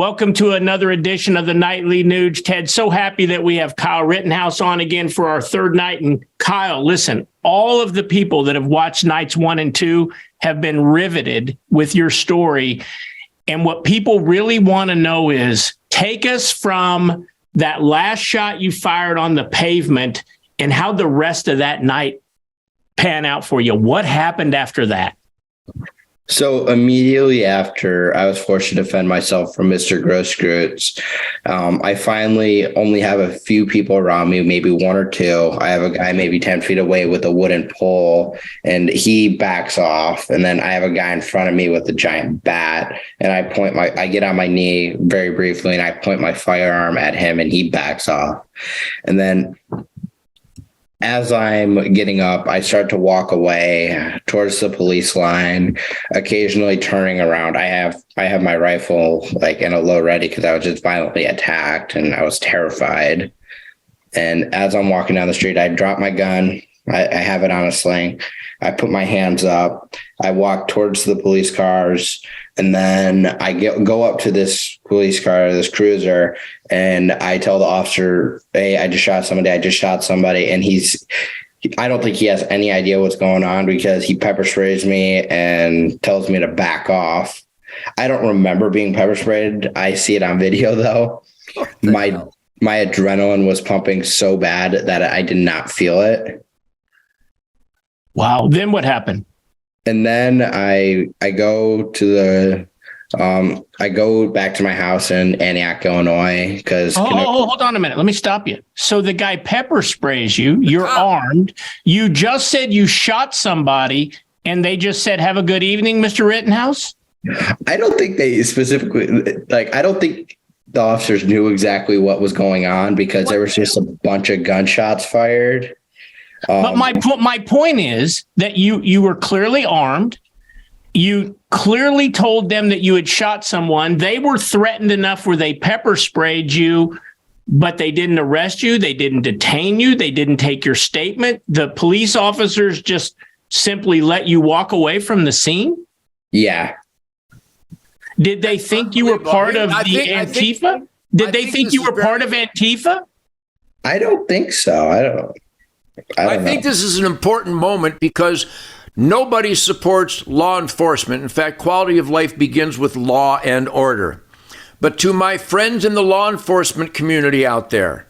Welcome to another edition of the Nightly Nuge. Ted, so happy that we have Kyle Rittenhouse on again for our third night. And Kyle, listen, all of the people that have watched nights 1 and 2 have been riveted with your story. And what people really want to know is, take us from that last shot you fired on the pavement and how the rest of that night pan out for you. What happened after that? So immediately after I was forced to defend myself from Mr. Grosskreutz, I finally only have a few people around me, maybe one or two. I have a guy maybe 10 feet away with a wooden pole, and he backs off. And then I have a guy in front of me with a giant bat, and I get on my knee very briefly, and I point my firearm at him, and he backs off. And then as I'm getting up, I start to walk away towards the police line, occasionally turning around. I have my rifle like in a low ready because I was just violently attacked and I was terrified. And as I'm walking down the street, I drop my gun. I have it on a sling. I put my hands up. I walk towards the police cars, and then I go up to this police car, this cruiser, and I tell the officer, "Hey, I just shot somebody." And I don't think he has any idea what's going on because he pepper sprays me and tells me to back off. I don't remember being pepper sprayed. I see it on video though. My adrenaline was pumping so bad that I did not feel it. Wow. Then what happened? And then I go back to my house in Antioch, Illinois, because hold on a minute. Let me stop you. So the guy pepper sprays you. You're armed. You just said you shot somebody, and they just said, "Have a good evening, Mr. Rittenhouse." I don't think they specifically I don't think the officers knew exactly what was going on because there was just a bunch of gunshots fired. But my point is that you were clearly armed. You clearly told them that you had shot someone. They were threatened enough where they pepper sprayed you, but they didn't arrest you. They didn't detain you. They didn't take your statement. The police officers just simply let you walk away from the scene. Yeah. Did they think you were part of the Antifa? Did they think you were part of Antifa? I don't think so. I think this is an important moment because nobody supports law enforcement. In fact, quality of life begins with law and order. But to my friends in the law enforcement community out there,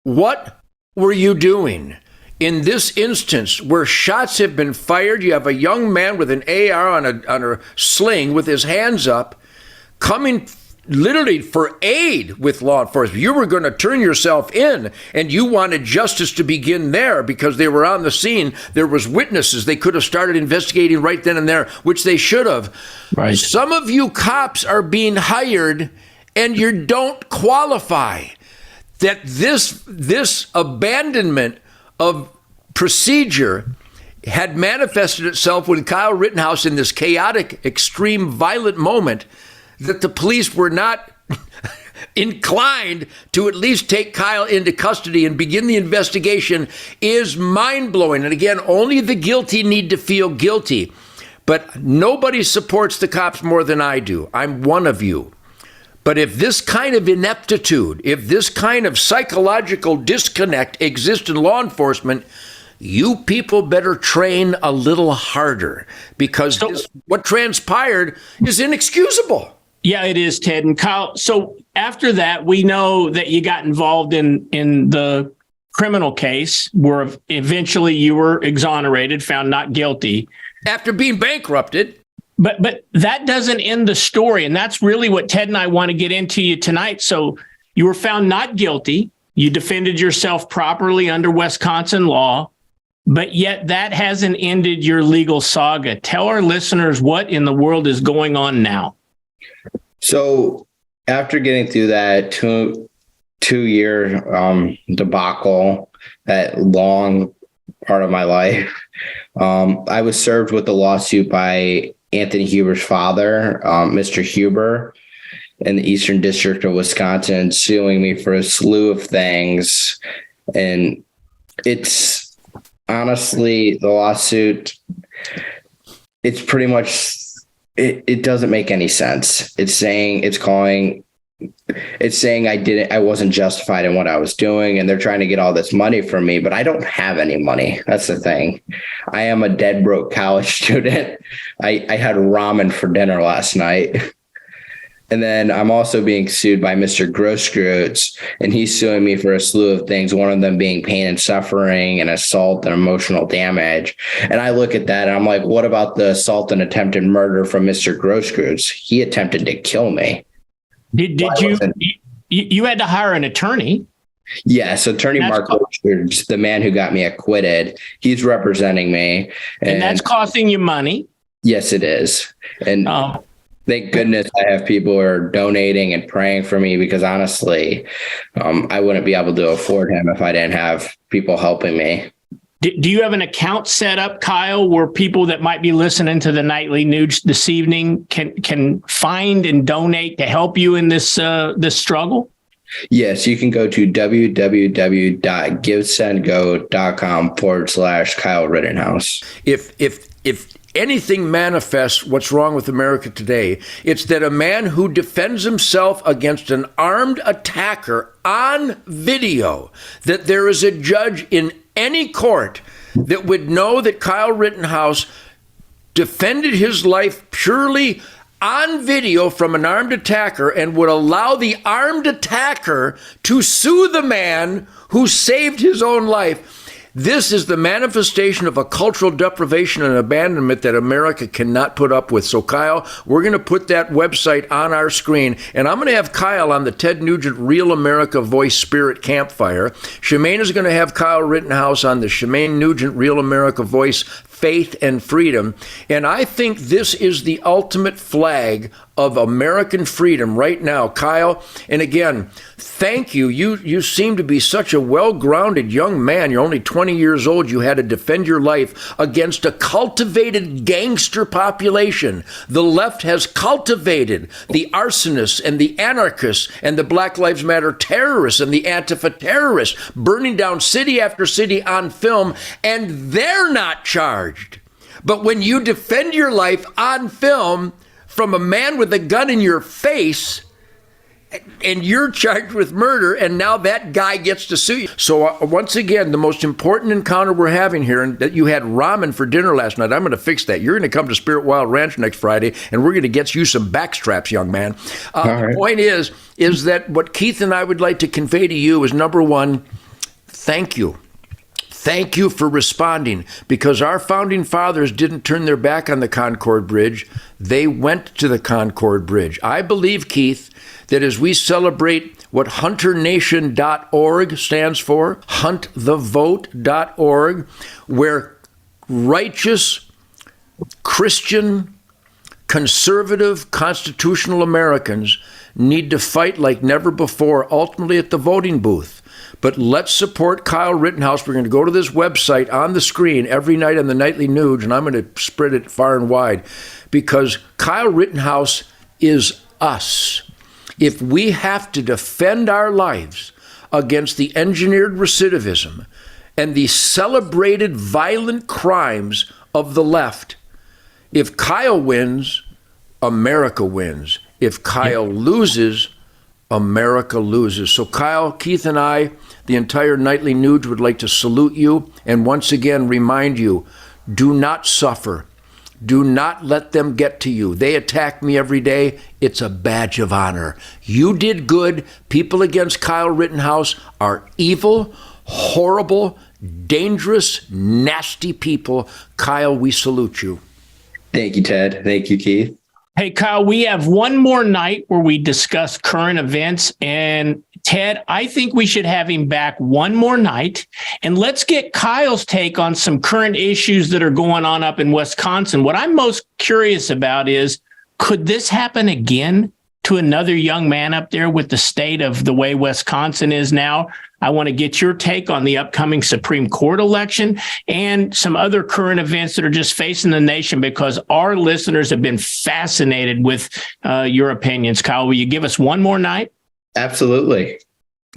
what were you doing in this instance where shots have been fired? You have a young man with an AR on a sling with his hands up coming literally for aid with law enforcement. You were going to turn yourself in, and you wanted justice to begin there because they were on the scene. There was witnesses. They could have started investigating right then and there, which they should have. Right. Some of you cops are being hired, and you don't qualify. That this abandonment of procedure had manifested itself with Kyle Rittenhouse in this chaotic, extreme, violent moment that the police were not inclined to at least take Kyle into custody and begin the investigation is mind-blowing. And again, only the guilty need to feel guilty. But nobody supports the cops more than I do. I'm one of you. But if this kind of ineptitude, if this kind of psychological disconnect exists in law enforcement, you people better train a little harder because what transpired is inexcusable. Yeah, it is, Ted. And Kyle, so after that, we know that you got involved in the criminal case where eventually you were exonerated, found not guilty. After being bankrupted. But that doesn't end the story. And that's really what Ted and I want to get into you tonight. So you were found not guilty. You defended yourself properly under Wisconsin law. But yet that hasn't ended your legal saga. Tell our listeners what in the world is going on now. So after getting through that two-year debacle, that long part of my life, I was served with a lawsuit by Anthony Huber's father, Mr. Huber, in the Eastern District of Wisconsin, suing me for a slew of things. And it's honestly, the lawsuit, it's pretty much It doesn't make any sense. It's saying I wasn't justified in what I was doing, and they're trying to get all this money from me, but I don't have any money. That's the thing. I am a dead broke college student. I had ramen for dinner last night. And then I'm also being sued by Mr. Grosskreutz, and he's suing me for a slew of things, one of them being pain and suffering and assault and emotional damage. And I look at that and I'm like, what about the assault and attempted murder from Mr. Grosskreutz? He attempted to kill me. Did you had to hire an attorney? Yes, attorney Mark Richards, the man who got me acquitted, he's representing me. And that's costing you money? Yes, it is. And thank goodness I have people who are donating and praying for me, because honestly, I wouldn't be able to afford him if I didn't have people helping me. Do you have an account set up, Kyle, where people that might be listening to the Nightly Nuge this evening can find and donate to help you in this struggle? Yes, you can go to www.givesendgo.com/Kyle Rittenhouse. If anything manifests what's wrong with America today, it's that a man who defends himself against an armed attacker on video, that there is a judge in any court that would know that Kyle Rittenhouse defended his life purely on video from an armed attacker and would allow the armed attacker to sue the man who saved his own life. This is the manifestation of a cultural deprivation and abandonment that America cannot put up with. So, Kyle, we're going to put that website on our screen, and I'm going to have Kyle on the Ted Nugent Real America Voice Spirit Campfire. Shemaine is going to have Kyle Rittenhouse on the Shemaine Nugent Real America Voice Faith and Freedom. And I think this is the ultimate flag of American freedom right now, Kyle. And again, thank you. You seem to be such a well-grounded young man. You're only 20 years old. You had to defend your life against a cultivated gangster population. The left has cultivated the arsonists and the anarchists and the Black Lives Matter terrorists and the Antifa terrorists, burning down city after city on film, and they're not charged. But when you defend your life on film from a man with a gun in your face, and you're charged with murder, and now that guy gets to sue you. So once again, the most important encounter we're having here, and that you had ramen for dinner last night, I'm going to fix that. You're going to come to Spirit Wild Ranch next Friday, and we're going to get you some backstraps, young man. The point is that what Keith and I would like to convey to you is, number one, thank you. Thank you for responding, because our founding fathers didn't turn their back on the Concord Bridge. They went to the Concord Bridge. I believe, Keith, that as we celebrate what hunternation.org stands for, huntthevote.org, where righteous, Christian, conservative, constitutional Americans need to fight like never before, ultimately at the voting booth. But let's support Kyle Rittenhouse. We're going to go to this website on the screen every night on the Nightly Nuge, and I'm going to spread it far and wide, because Kyle Rittenhouse is us. If we have to defend our lives against the engineered recidivism and the celebrated violent crimes of the left, if Kyle wins, America wins. If Kyle loses, America loses. So Kyle, Keith, and I, the entire Nightly Nuge, would like to salute you and once again remind you, do not suffer. Do not let them get to you. They attack me every day. It's a badge of honor. You did good. People against Kyle Rittenhouse are evil, horrible, dangerous, nasty people. Kyle, we salute you. Thank you, Ted. Thank you, Keith. Hey, Kyle, we have one more night where we discuss current events. And Ted, I think we should have him back one more night. And let's get Kyle's take on some current issues that are going on up in Wisconsin. What I'm most curious about is, could this happen again to another young man up there with the state of the way Wisconsin is now? I want to get your take on the upcoming Supreme Court election and some other current events that are just facing the nation, because our listeners have been fascinated with your opinions. Kyle, will you give us one more night? Absolutely.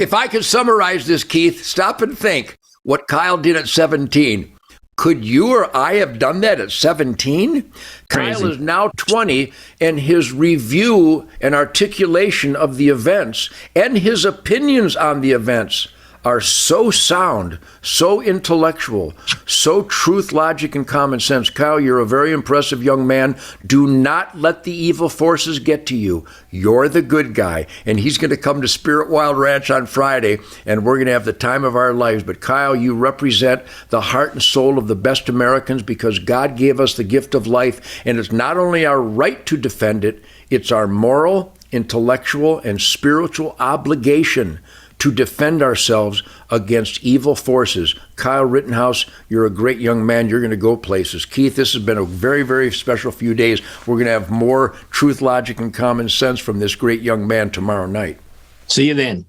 If I could summarize this, Keith, stop and think what Kyle did at 17. Could you or I have done that at 17? Crazy. Kyle is now 20, and his review and articulation of the events and his opinions on the events are so sound, so intellectual, so truth, logic, and common sense. Kyle, you're a very impressive young man. Do not let the evil forces get to you. You're the good guy, and he's going to come to Spirit Wild Ranch on Friday, and we're going to have the time of our lives. But Kyle, you represent the heart and soul of the best Americans because God gave us the gift of life, and it's not only our right to defend it, it's our moral, intellectual, and spiritual obligation to defend ourselves against evil forces. Kyle Rittenhouse, you're a great young man. You're going to go places. Keith, this has been a very, very special few days. We're going to have more truth, logic, and common sense from this great young man tomorrow night. See you then.